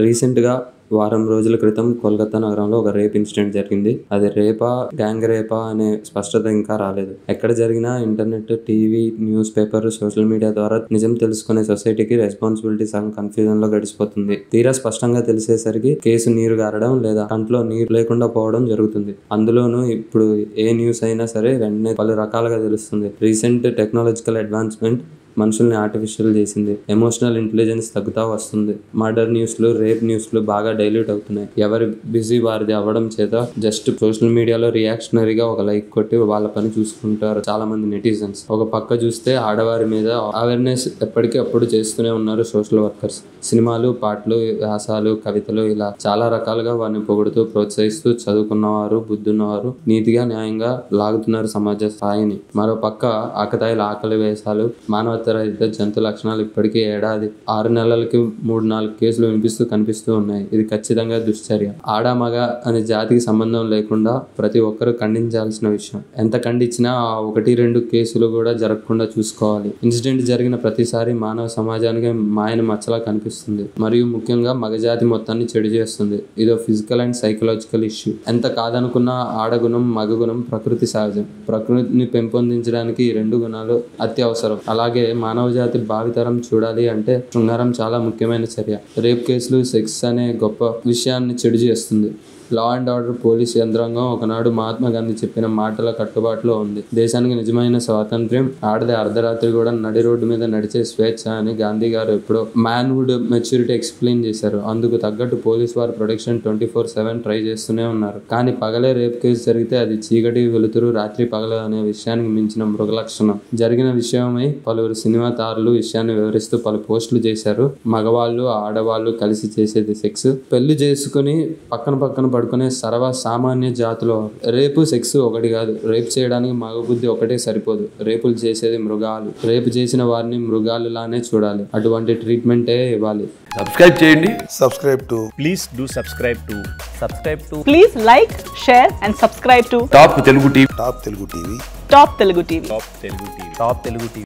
Recent గా వారం రోజుల క్రితం కోల్కతా నగరంలో ఒక రేప్ ఇన్సిడెంట్ జరిగింది. అది రేపా గ్యాంగ్ రేపా అనే స్పష్టత ఇంకా రాలేదు. ఎక్కడ జరిగినా internet, TV, news paper, social media ద్వారా నిజం తెలుసుకునే సొసైటీకి రెస్పాన్సిబిలిటీ సగం కన్ఫ్యూజన్ లో గడిచిపోతుంది. తీరా స్పష్టంగా తెలిసేసరికి కేసు నీరు గారడం లేదా కంట్లో నీరు లేకుండా పోవడం జరుగుతుంది. అందులోనూ ఇప్పుడు ఏ న్యూస్ అయినా సరే వెంటనే పలు రకాలుగా తెలుస్తుంది. రీసెంట్ టెక్నాలజికల్ అడ్వాన్స్మెంట్ మనుషుల్ని ఆర్టిఫిషియల్ చేసింది. ఎమోషనల్ ఇంటెలిజెన్స్ తగ్గుతా వస్తుంది. మర్డర్ న్యూస్లు, రేప్ న్యూస్లు బాగా డైల్యూట్ అవుతున్నాయి. ఎవరి బిజీ వారిది అవ్వడం చేత జస్ట్ సోషల్ మీడియాలో రియాక్షనరీగా ఒక లైక్ కొట్టి వాళ్ళ పని చూసుకుంటారు చాలా మంది నెటిజన్స్. ఒక పక్క చూస్తే ఆడవారి మీద అవేర్నెస్ ఎప్పటికీ అప్పుడు చేస్తూనే ఉన్నారు సోషల్ వర్కర్స్. సినిమాలు, పాటలు, వ్యాసాలు, కవితలు ఇలా చాలా రకాలుగా వారిని పొగుడుతూ ప్రోత్సహిస్తూ చదువుకున్నవారు, బుద్ధున్నవారు నీతిగా న్యాయంగా లాగుతున్నారు సమాజ స్థాయిని. మరో పక్క ఆకతాయిల ఆకలి వేషాలు, మానవ జంతు లక్షణాలు ఇప్పటికీ ఏడాది 6 నెలలకి 3-4 కేసులు కనిపిస్తూ ఉన్నాయి. ఇది ఖచ్చితంగా దుశ్చర్య. ఆడ మగ అనే జాతికి సంబంధం లేకుండా ప్రతి ఒక్కరూ ఖండించాల్సిన విషయం. ఎంత ఖండించినా ఆ 1-2 కేసులు కూడా జరగకుండా చూసుకోవాలి. ఇన్సిడెంట్ జరిగిన ప్రతిసారి మానవ సమాజానికి మాయన మచ్చలా కనిపిస్తుంది. మరియు ముఖ్యంగా మగజాతి మొత్తాన్ని చెడు చేస్తుంది. ఇదో ఫిజికల్ అండ్ సైకలాజికల్ ఇష్యూ. ఎంత కాదనుకున్నా ఆడగుణం, మగగుణం ప్రకృతి సహజం. ప్రకృతిని పెంపొందించడానికి ఈ 2 గుణాలు అత్యవసరం. అలాగే మానవ జాతి భావితరం చూడాలి అంటే శృంగారం చాలా ముఖ్యమైన చర్య. రేప్ కేసులు సెక్స్ అనే గొప్ప విషయాన్ని చెడు చేస్తుంది. లా అండ్ ఆర్డర్ పోలీస్ యంత్రాంగం ఒకనాడు మహాత్మా గాంధీ చెప్పిన మాటల కట్టుబాటులో ఉంది. దేశానికి నిజమైన స్వాతంత్ర్యం ఆడదే అర్ధరాత్రి కూడా నడి రోడ్డు మీద నడిచే స్వేచ్ఛ అని గాంధీ గారు ఎప్పుడో మ్యాన్వుడ్ మెచ్యూరిటీ ఎక్స్ప్లెయిన్ చేశారు. అందుకు తగ్గట్టు పోలీస్ వారు ప్రొటెక్షన్ 24/7 ట్రై చేస్తూనే ఉన్నారు. కానీ పగలే రేప్ కేసు జరిగితే అది చీకటి వెలుతురు, రాత్రి పగల అనే విషయానికి మించిన మృగ లక్షణం. జరిగిన విషయమై పలువురు సినిమా తారులు విషయాన్ని వివరిస్తూ పలు పోస్టులు చేశారు. మగవాళ్ళు, ఆడవాళ్ళు కలిసి చేసేది సెక్స్. పెళ్లి చేసుకుని పక్కన పడుకునే సర్వ సామాన్య జాతిలో రేపు సెక్స్ ఒకటి కాదు. రేపు చేయడానికి మగ బుద్ధి ఒకటే సరిపోదు. రేపులు చేసేది మృగాలు. రేపు చేసిన వారిని మృగాలులానే చూడాలి. అటువంటి ట్రీట్మెంటే ఇవ్వాలి. సబ్స్క్రైబ్ చేయండి. Please do subscribe to. Please like, share and subscribe to top Telugu TV. Top Telugu TV. Top Telugu TV.